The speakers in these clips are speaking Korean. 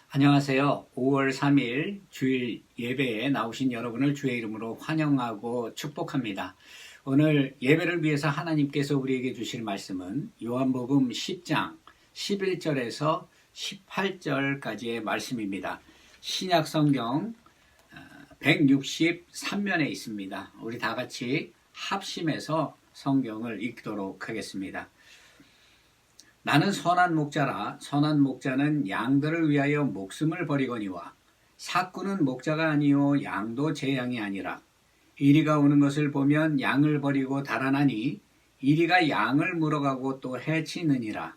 안녕하세요. 5월 3일 주일 예배에 나오신 여러분을 주의 이름으로 환영하고 축복합니다. 오늘 예배를 위해서 하나님께서 우리에게 주실 말씀은 요한복음 10장 11절에서 18절까지의 말씀입니다. 신약 성경 163면에 있습니다. 우리 다 같이 합심해서 성경을 읽도록 하겠습니다. 나는 선한 목자라. 선한 목자는 양들을 위하여 목숨을 버리거니와 삭구는 목자가 아니요 양도 제 양이 아니라. 이리가 오는 것을 보면 양을 버리고 달아나니 이리가 양을 물어가고 또 해치느니라.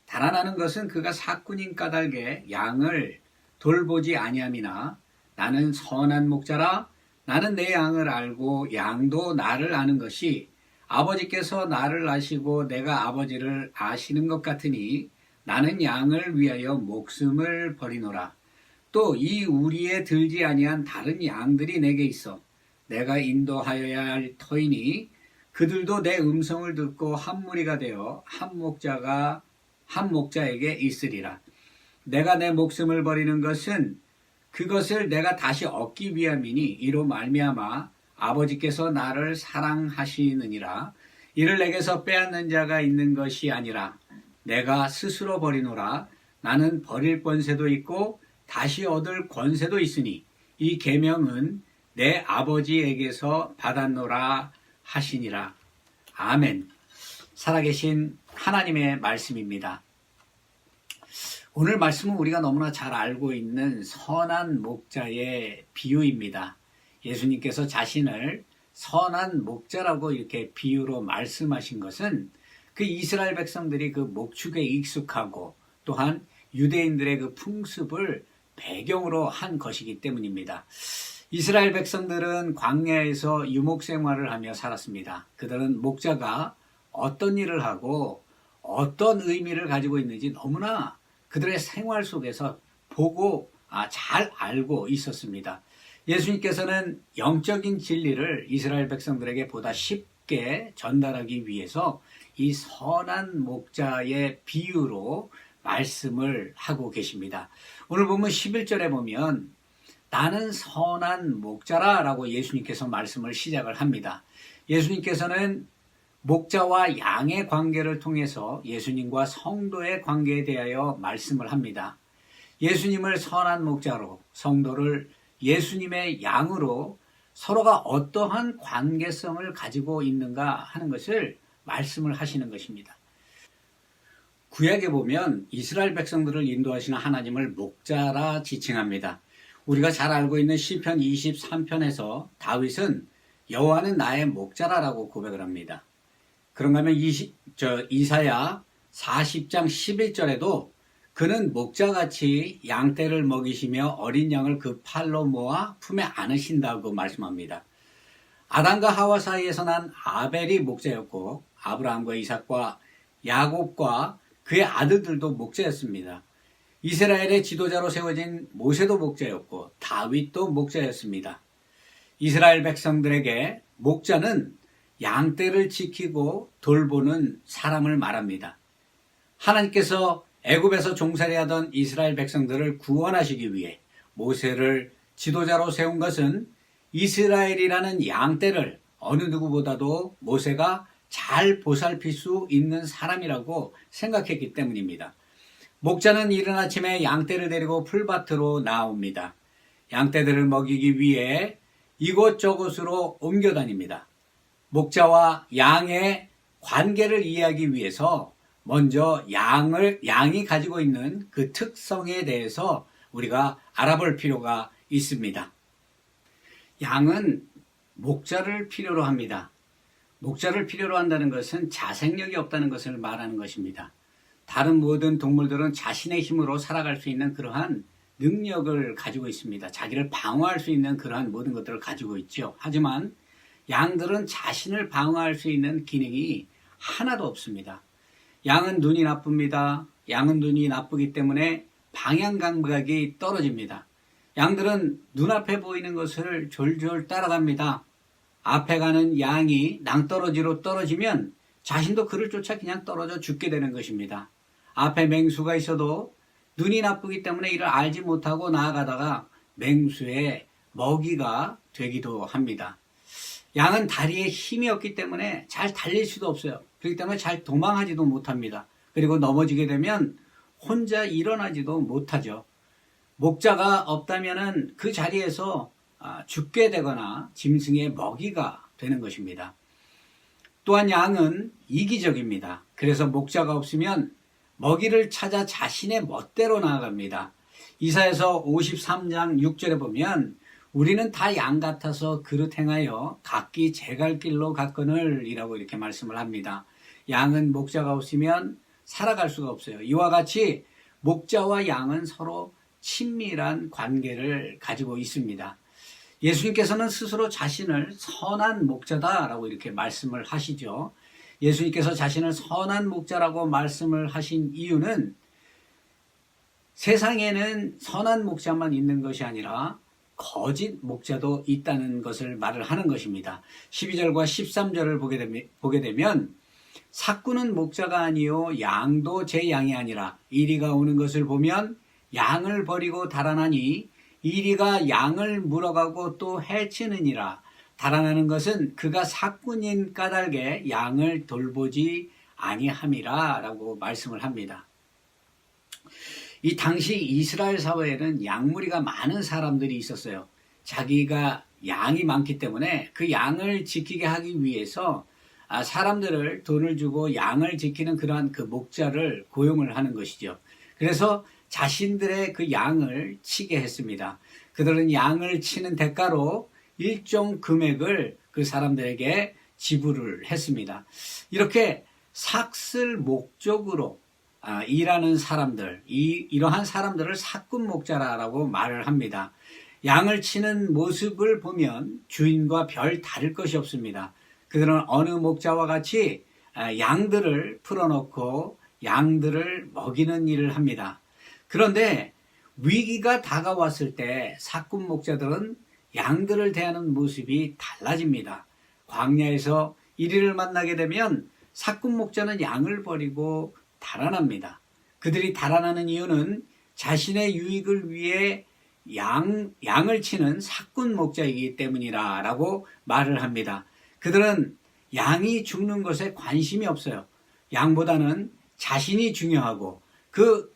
달아나는 것은 그가 삭군인 까닭에 양을 돌보지 아니함이나 나는 선한 목자라. 나는 내 양을 알고 양도 나를 아는 것이 아버지께서 나를 아시고 내가 아버지를 아시는 것 같으니 나는 양을 위하여 목숨을 버리노라. 또 이 우리에 들지 아니한 다른 양들이 내게 있어 내가 인도하여야 할 터이니 그들도 내 음성을 듣고 한 무리가 되어 한 목자에게 있으리라. 내가 내 목숨을 버리는 것은 그것을 내가 다시 얻기 위함이니 이로 말미암아 아버지께서 나를 사랑하시느니라. 이를 내게서 빼앗는 자가 있는 것이 아니라 내가 스스로 버리노라. 나는 버릴 권세도 있고 다시 얻을 권세도 있으니 이 계명은 내 아버지에게서 받았노라 하시니라. 아멘. 살아계신 하나님의 말씀입니다. 오늘 말씀은 우리가 너무나 잘 알고 있는 선한 목자의 비유입니다. 예수님께서 자신을 선한 목자라고 이렇게 비유로 말씀하신 것은 그 이스라엘 백성들이 그 목축에 익숙하고 또한 유대인들의 그 풍습을 배경으로 한 것이기 때문입니다. 이스라엘 백성들은 광야에서 유목 생활을 하며 살았습니다. 그들은 목자가 어떤 일을 하고 어떤 의미를 가지고 있는지 너무나 그들의 생활 속에서 보고 잘 알고 있었습니다. 예수님께서는 영적인 진리를 이스라엘 백성들에게 보다 쉽게 전달하기 위해서 이 선한 목자의 비유로 말씀을 하고 계십니다. 오늘 보면 11절에 보면 나는 선한 목자라 라고 예수님께서 말씀을 시작을 합니다. 예수님께서는 목자와 양의 관계를 통해서 예수님과 성도의 관계에 대하여 말씀을 합니다. 예수님을 선한 목자로, 성도를 예수님의 양으로 서로가 어떠한 관계성을 가지고 있는가 하는 것을 말씀을 하시는 것입니다. 구약에 보면 이스라엘 백성들을 인도하시는 하나님을 목자라 지칭합니다. 우리가 잘 알고 있는 시편 23편에서 다윗은 여호와는 나의 목자라라고 고백을 합니다. 그런가 하면 이사야 40장 11절에도 그는 목자같이 양떼를 먹이시며 어린 양을 그 팔로 모아 품에 안으신다고 말씀합니다. 아담과 하와 사이에서 난 아벨이 목자였고 아브라함과 이삭과 야곱과 그의 아들들도 목자였습니다. 이스라엘의 지도자로 세워진 모세도 목자였고 다윗도 목자였습니다. 이스라엘 백성들에게 목자는 양떼를 지키고 돌보는 사람을 말합니다. 하나님께서 애굽에서 종살이하던 이스라엘 백성들을 구원하시기 위해 모세를 지도자로 세운 것은 이스라엘이라는 양떼를 어느 누구보다도 모세가 잘 보살필 수 있는 사람이라고 생각했기 때문입니다. 목자는 이른 아침에 양떼를 데리고 풀밭으로 나옵니다. 양떼들을 먹이기 위해 이곳저곳으로 옮겨 다닙니다. 목자와 양의 관계를 이해하기 위해서 먼저 양이 가지고 있는 그 특성에 대해서 우리가 알아볼 필요가 있습니다. 양은 목자를 필요로 합니다. 목자를 필요로 한다는 것은 자생력이 없다는 것을 말하는 것입니다. 다른 모든 동물들은 자신의 힘으로 살아갈 수 있는 그러한 능력을 가지고 있습니다. 자기를 방어할 수 있는 그러한 모든 것들을 가지고 있죠. 하지만 양들은 자신을 방어할 수 있는 기능이 하나도 없습니다. 양은 눈이 나쁩니다. 양은 눈이 나쁘기 때문에 방향 감각이 떨어집니다. 양들은 눈앞에 보이는 것을 졸졸 따라갑니다. 앞에 가는 양이 낭떠러지로 떨어지면 자신도 그를 쫓아 그냥 떨어져 죽게 되는 것입니다. 앞에 맹수가 있어도 눈이 나쁘기 때문에 이를 알지 못하고 나아가다가 맹수의 먹이가 되기도 합니다. 양은 다리에 힘이 없기 때문에 잘 달릴 수도 없어요. 그렇기 때문에 잘 도망하지도 못합니다. 그리고 넘어지게 되면 혼자 일어나지도 못하죠. 목자가 없다면 그 자리에서 죽게 되거나 짐승의 먹이가 되는 것입니다. 또한 양은 이기적입니다. 그래서 목자가 없으면 먹이를 찾아 자신의 멋대로 나아갑니다. 이사야서 53장 6절에 보면 우리는 다 양 같아서 그릇 행하여 각기 제 갈 길로 갔거늘 이라고 이렇게 말씀을 합니다. 양은 목자가 없으면 살아갈 수가 없어요. 이와 같이 목자와 양은 서로 친밀한 관계를 가지고 있습니다. 예수님께서는 스스로 자신을 선한 목자다라고 이렇게 말씀을 하시죠. 예수님께서 자신을 선한 목자라고 말씀을 하신 이유는 세상에는 선한 목자만 있는 것이 아니라 거짓 목자도 있다는 것을 말을 하는 것입니다. 12절과 13절을 보게 되면 삭구는 목자가 아니요 양도 제 양이 아니라 이리가 오는 것을 보면 양을 버리고 달아나니 이리가 양을 물어가고 또 해치느니라. 달아나는 것은 그가 삭군인 까닭에 양을 돌보지 아니함이라 라고 말씀을 합니다. 이 당시 이스라엘 사회에는 양무리가 많은 사람들이 있었어요. 자기가 양이 많기 때문에 그 양을 지키게 하기 위해서 사람들을 돈을 주고 양을 지키는 그러한 그 목자를 고용을 하는 것이죠. 그래서 자신들의 그 양을 치게 했습니다. 그들은 양을 치는 대가로 일정 금액을 그 사람들에게 지불을 했습니다. 이렇게 삭슬 목적으로 일하는 사람들, 이러한 사람들을 삭군 목자라고 말을 합니다. 양을 치는 모습을 보면 주인과 별 다를 것이 없습니다. 그들은 어느 목자와 같이 양들을 풀어놓고 양들을 먹이는 일을 합니다. 그런데 위기가 다가왔을 때 삭군 목자들은 양들을 대하는 모습이 달라집니다. 광야에서 이리를 만나게 되면 삭군 목자는 양을 버리고 달아납니다. 그들이 달아나는 이유는 자신의 유익을 위해 양을 치는 삭군 목자이기 때문이라고 말을 합니다. 그들은 양이 죽는 것에 관심이 없어요. 양보다는 자신이 중요하고 그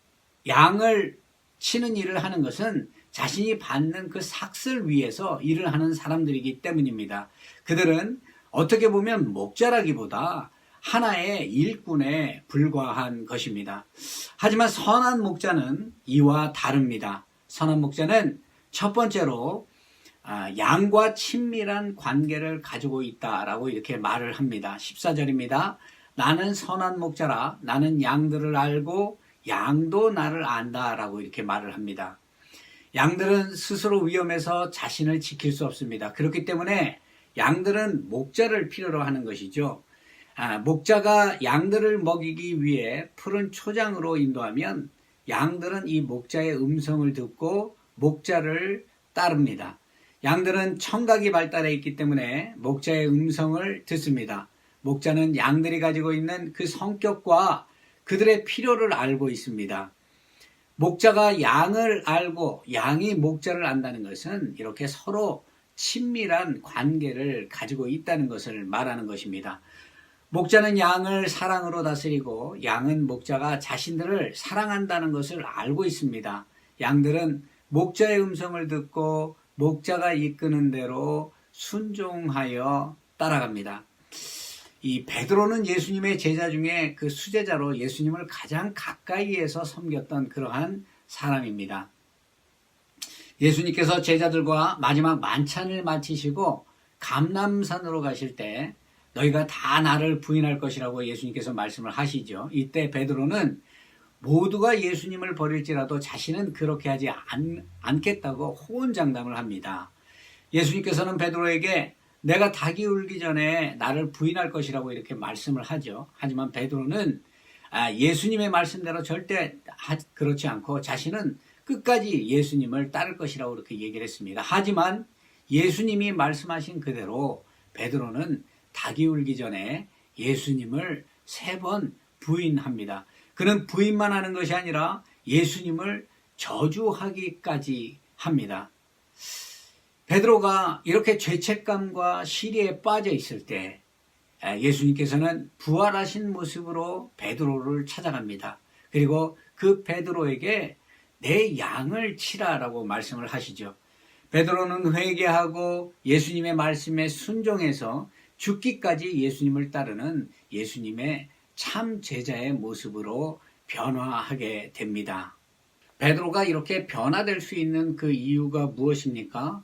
양을 치는 일을 하는 것은 자신이 받는 그 삭슬 위에서 일을 하는 사람들이기 때문입니다. 그들은 어떻게 보면 목자라기보다 하나의 일꾼에 불과한 것입니다. 하지만 선한 목자는 이와 다릅니다. 선한 목자는 첫 번째로 양과 친밀한 관계를 가지고 있다라고 이렇게 말을 합니다. 14절입니다. 나는 선한 목자라 나는 양들을 알고 양도 나를 안다라고 이렇게 말을 합니다. 양들은 스스로 위험해서 자신을 지킬 수 없습니다. 그렇기 때문에 양들은 목자를 필요로 하는 것이죠. 목자가 양들을 먹이기 위해 푸른 초장으로 인도하면 양들은 이 목자의 음성을 듣고 목자를 따릅니다. 양들은 청각이 발달해 있기 때문에 목자의 음성을 듣습니다. 목자는 양들이 가지고 있는 그 성격과 그들의 필요를 알고 있습니다. 목자가 양을 알고 양이 목자를 안다는 것은 이렇게 서로 친밀한 관계를 가지고 있다는 것을 말하는 것입니다. 목자는 양을 사랑으로 다스리고 양은 목자가 자신들을 사랑한다는 것을 알고 있습니다. 양들은 목자의 음성을 듣고 목자가 이끄는 대로 순종하여 따라갑니다. 이 베드로는 예수님의 제자 중에 그 수제자로 예수님을 가장 가까이에서 섬겼던 그러한 사람입니다. 예수님께서 제자들과 마지막 만찬을 마치시고 감람산으로 가실 때 너희가 다 나를 부인할 것이라고 예수님께서 말씀을 하시죠. 이때 베드로는 모두가 예수님을 버릴지라도 자신은 그렇게 하지 않겠다고 호언장담을 합니다. 예수님께서는 베드로에게 내가 닭이 울기 전에 나를 부인할 것이라고 이렇게 말씀을 하죠. 하지만 베드로는 예수님의 말씀대로 절대 그렇지 않고 자신은 끝까지 예수님을 따를 것이라고 이렇게 얘기를 했습니다. 하지만 예수님이 말씀하신 그대로 베드로는 닭이 울기 전에 예수님을 3번 부인합니다. 그는 부인만 하는 것이 아니라 예수님을 저주하기까지 합니다. 베드로가 이렇게 죄책감과 시리에 빠져 있을 때 예수님께서는 부활하신 모습으로 베드로를 찾아갑니다. 그리고 그 베드로에게 내 양을 치라라고 말씀을 하시죠. 베드로는 회개하고 예수님의 말씀에 순종해서 죽기까지 예수님을 따르는 예수님의 참 제자의 모습으로 변화하게 됩니다. 베드로가 이렇게 변화될 수 있는 그 이유가 무엇입니까?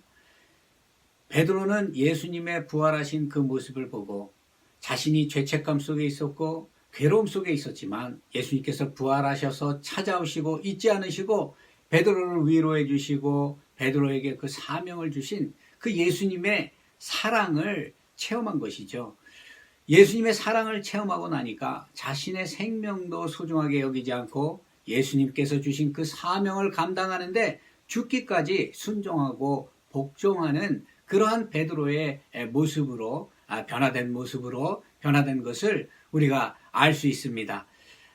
베드로는 예수님의 부활하신 그 모습을 보고 자신이 죄책감 속에 있었고 괴로움 속에 있었지만 예수님께서 부활하셔서 찾아오시고 잊지 않으시고 베드로를 위로해 주시고 베드로에게 그 사명을 주신 그 예수님의 사랑을 체험한 것이죠. 예수님의 사랑을 체험하고 나니까 자신의 생명도 소중하게 여기지 않고 예수님께서 주신 그 사명을 감당하는데 죽기까지 순종하고 복종하는 그러한 베드로의 모습으로 변화된 것을 우리가 알 수 있습니다.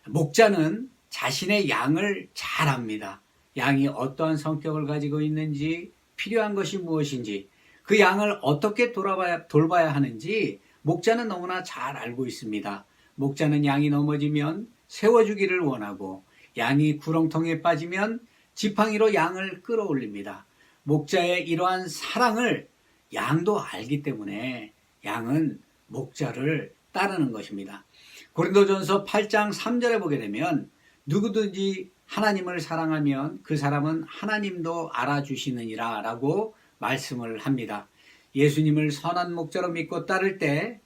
목자는 자신의 양을 잘 압니다. 양이 어떠한 성격을 가지고 있는지, 필요한 것이 무엇인지, 그 양을 어떻게 돌봐야 하는지 목자는 너무나 잘 알고 있습니다. 목자는 양이 넘어지면 세워주기를 원하고 양이 구렁텅이에 빠지면 지팡이로 양을 끌어올립니다. 목자의 이러한 사랑을 양도 알기 때문에 양은 목자를 따르는 것입니다. 고린도전서 8장 3절에 보게 되면 누구든지 하나님을 사랑하면 그 사람은 하나님도 알아주시느니라 라고 말씀을 합니다. 예수님을 선한 목자로 믿고 따를 때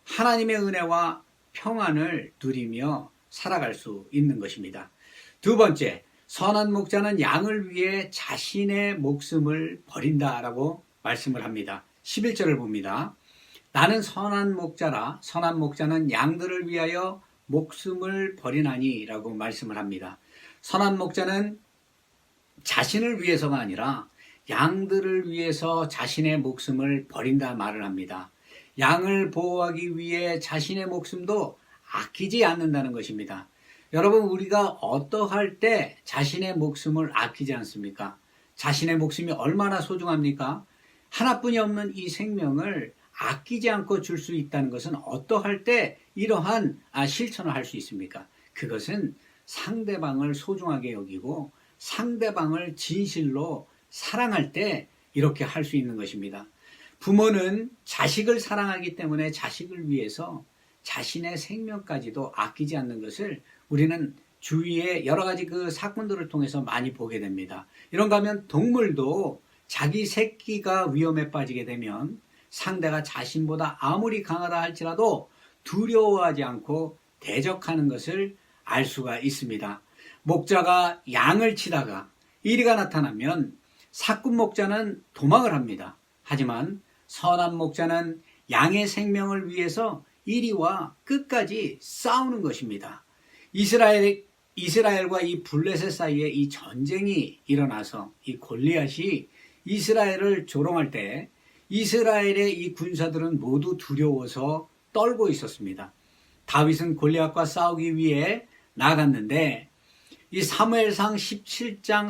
하나님의 은혜와 평안을 누리며 살아갈 수 있는 것입니다. 두 번째, 선한 목자는 양을 위해 자신의 목숨을 버린다라고 말씀을 합니다. 11절을 봅니다. 나는 선한 목자라 선한 목자는 양들을 위하여 목숨을 버리나니 라고 말씀을 합니다. 선한 목자는 자신을 위해서가 아니라 양들을 위해서 자신의 목숨을 버린다 말을 합니다. 양을 보호하기 위해 자신의 목숨도 아끼지 않는다는 것입니다. 여러분, 우리가 어떠할 때 자신의 목숨을 아끼지 않습니까? 자신의 목숨이 얼마나 소중합니까? 하나뿐이 없는 이 생명을 아끼지 않고 줄 수 있다는 것은 어떠할 때 이러한 실천을 할 수 있습니까? 그것은 상대방을 소중하게 여기고 상대방을 진실로 사랑할 때 이렇게 할 수 있는 것입니다. 부모는 자식을 사랑하기 때문에 자식을 위해서 자신의 생명까지도 아끼지 않는 것을 우리는 주위의 여러 가지 그 사건들을 통해서 많이 보게 됩니다. 이런가 하면 동물도 자기 새끼가 위험에 빠지게 되면 상대가 자신보다 아무리 강하다 할지라도 두려워하지 않고 대적하는 것을 알 수가 있습니다. 목자가 양을 치다가 이리가 나타나면 사꾼 목자는 도망을 합니다. 하지만 선한 목자는 양의 생명을 위해서 이리와 끝까지 싸우는 것입니다. 이스라엘과 이 블레셋 사이에 이 전쟁이 일어나서 이 골리앗이 이스라엘을 조롱할 때 이스라엘의 이 군사들은 모두 두려워서 떨고 있었습니다. 다윗은 골리앗과 싸우기 위해 나갔는데 이 사무엘상 17장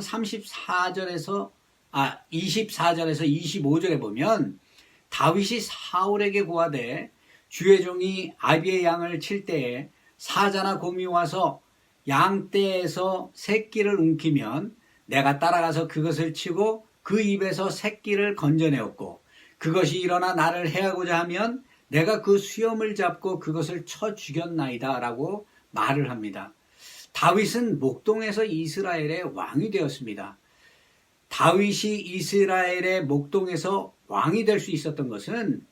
24절에서 25절에 보면 다윗이 사울에게 고하되 주의 종이 아비의 양을 칠 때에 사자나 곰이 와서 양떼에서 새끼를 움키면 내가 따라가서 그것을 치고 그 입에서 새끼를 건져내었고 그것이 일어나 나를 해하고자 하면 내가 그 수염을 잡고 그것을 쳐 죽였나이다 라고 말을 합니다. 다윗은 목동에서 이스라엘의 왕이 되었습니다. 다윗이 이스라엘의 목동에서 왕이 될 수 있었던 것은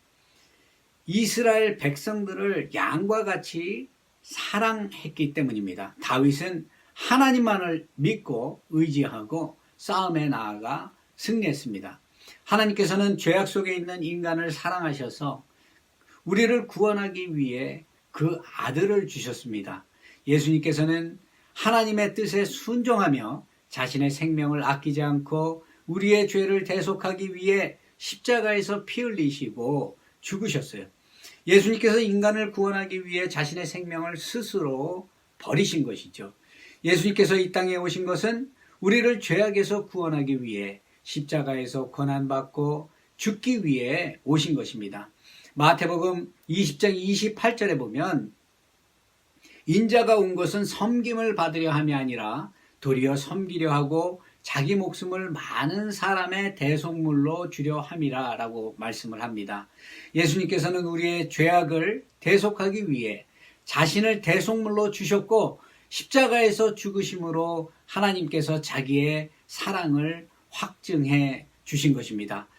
이스라엘 백성들을 양과 같이 사랑했기 때문입니다. 다윗은 하나님만을 믿고 의지하고 싸움에 나아가 승리했습니다. 하나님께서는 죄악 속에 있는 인간을 사랑하셔서 우리를 구원하기 위해 그 아들을 주셨습니다. 예수님께서는 하나님의 뜻에 순종하며 자신의 생명을 아끼지 않고 우리의 죄를 대속하기 위해 십자가에서 피 흘리시고 죽으셨어요. 예수님께서 인간을 구원하기 위해 자신의 생명을 스스로 버리신 것이죠. 예수님께서 이 땅에 오신 것은 우리를 죄악에서 구원하기 위해 십자가에서 고난받고 죽기 위해 오신 것입니다. 마태복음 20장 28절에 보면 인자가 온 것은 섬김을 받으려 함이 아니라 도리어 섬기려 하고 자기 목숨을 많은 사람의 대속물로 주려 함이라 라고 말씀을 합니다. 예수님께서는 우리의 죄악을 대속하기 위해 자신을 대속물로 주셨고 십자가에서 죽으심으로 하나님께서 자기의 사랑을 확증해 주신 것입니다.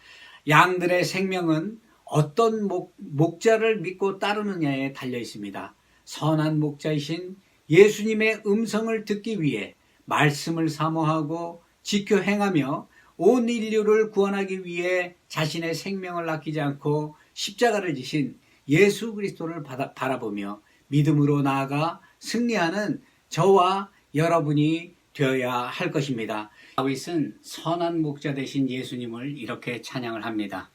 양들의 생명은 어떤 목자를 믿고 따르느냐에 달려 있습니다. 선한 목자이신 예수님의 음성을 듣기 위해 말씀을 사모하고 지켜 행하며 온 인류를 구원하기 위해 자신의 생명을 아끼지 않고 십자가를 지신 예수 그리스도를 바라보며 믿음으로 나아가 승리하는 저와 여러분이 되어야 할 것입니다. 다윗은 선한 목자 되신 예수님을 이렇게 찬양을 합니다.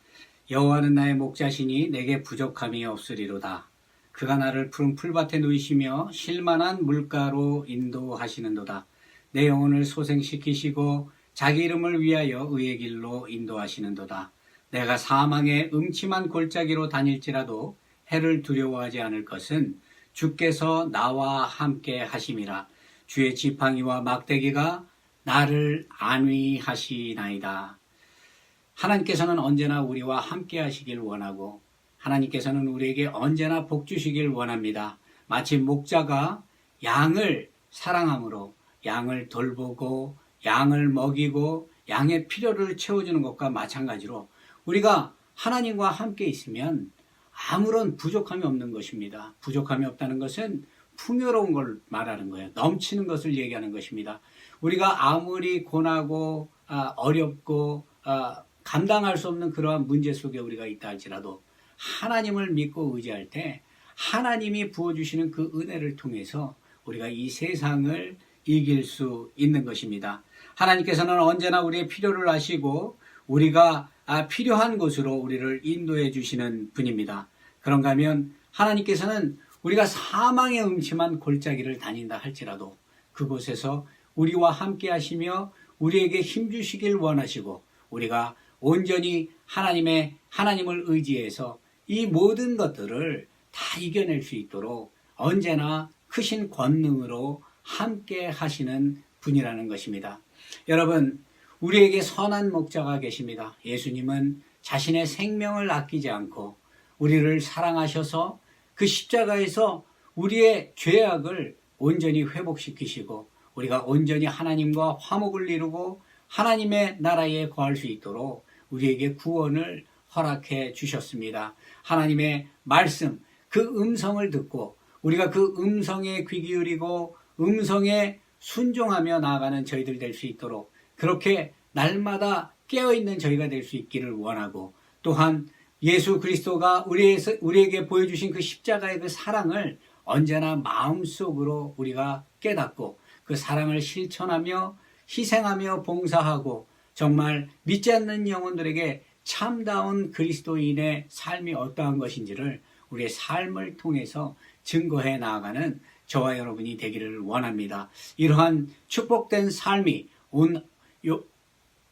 여호와는 나의 목자시니 내게 부족함이 없으리로다. 그가 나를 푸른 풀밭에 누이시며 쉴만한 물가로 인도하시는도다. 내 영혼을 소생시키시고 자기 이름을 위하여 의의 길로 인도하시는도다. 내가 사망의 음침한 골짜기로 다닐지라도 해를 두려워하지 않을 것은 주께서 나와 함께 하심이라. 주의 지팡이와 막대기가 나를 안위하시나이다. 하나님께서는 언제나 우리와 함께 하시길 원하고 하나님께서는 우리에게 언제나 복 주시길 원합니다. 마치 목자가 양을 사랑함으로 양을 돌보고 양을 먹이고 양의 필요를 채워주는 것과 마찬가지로 우리가 하나님과 함께 있으면 아무런 부족함이 없는 것입니다. 부족함이 없다는 것은 풍요로운 걸 말하는 거예요. 넘치는 것을 얘기하는 것입니다. 우리가 아무리 고나고 어렵고 감당할 수 없는 그러한 문제 속에 우리가 있다 할지라도 하나님을 믿고 의지할 때 하나님이 부어주시는 그 은혜를 통해서 우리가 이 세상을 이길 수 있는 것입니다. 하나님께서는 언제나 우리의 필요를 아시고 우리가 필요한 곳으로 우리를 인도해 주시는 분입니다. 그런가 하면 하나님께서는 우리가 사망의 음침한 골짜기를 다닌다 할지라도 그곳에서 우리와 함께 하시며 우리에게 힘주시길 원하시고 우리가 온전히 하나님을 의지해서 이 모든 것들을 다 이겨낼 수 있도록 언제나 크신 권능으로 함께 하시는 분이라는 것입니다. 여러분, 우리에게 선한 목자가 계십니다. 예수님은 자신의 생명을 아끼지 않고 우리를 사랑하셔서 그 십자가에서 우리의 죄악을 온전히 회복시키시고 우리가 온전히 하나님과 화목을 이루고 하나님의 나라에 거할 수 있도록 우리에게 구원을 허락해 주셨습니다. 하나님의 말씀, 그 음성을 듣고 우리가 그 음성에 귀 기울이고 음성에 순종하며 나아가는 저희들 될 수 있도록 그렇게 날마다 깨어있는 저희가 될 수 있기를 원하고 또한 예수 그리스도가 우리에게 보여주신 그 십자가의 그 사랑을 언제나 마음속으로 우리가 깨닫고 그 사랑을 실천하며 희생하며 봉사하고 정말 믿지 않는 영혼들에게 참다운 그리스도인의 삶이 어떠한 것인지를 우리의 삶을 통해서 증거해 나아가는 저와 여러분이 되기를 원합니다. 이러한 축복된 삶이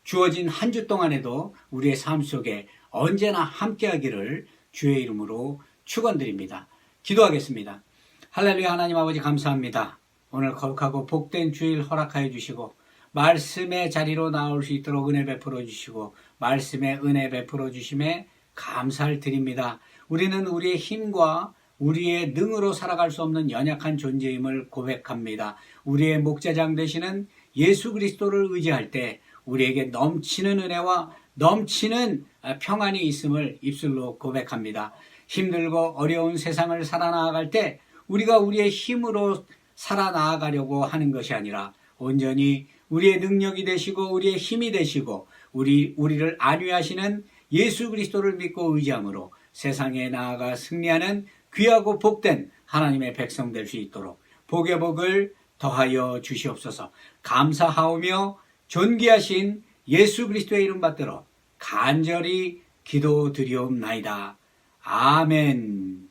주어진 한 주 동안에도 우리의 삶 속에 언제나 함께하기를 주의 이름으로 축원드립니다. 기도하겠습니다. 할렐루야. 하나님 아버지 감사합니다. 오늘 거룩하고 복된 주일 허락하여 주시고 말씀의 자리로 나올 수 있도록 은혜 베풀어 주시고 말씀의 은혜 베풀어 주심에 감사를 드립니다. 우리는 우리의 힘과 우리의 능으로 살아갈 수 없는 연약한 존재임을 고백합니다. 우리의 목자장 되시는 예수 그리스도를 의지할 때 우리에게 넘치는 은혜와 넘치는 평안이 있음을 입술로 고백합니다. 힘들고 어려운 세상을 살아나갈 때 우리가 우리의 힘으로 살아나가려고 하는 것이 아니라 온전히 우리의 능력이 되시고 우리의 힘이 되시고 우리를 안위하시는 예수 그리스도를 믿고 의지함으로 세상에 나아가 승리하는 귀하고 복된 하나님의 백성 될 수 있도록 복의 복을 더하여 주시옵소서. 감사하오며 존귀하신 예수 그리스도의 이름 받들어 간절히 기도드리옵나이다. 아멘.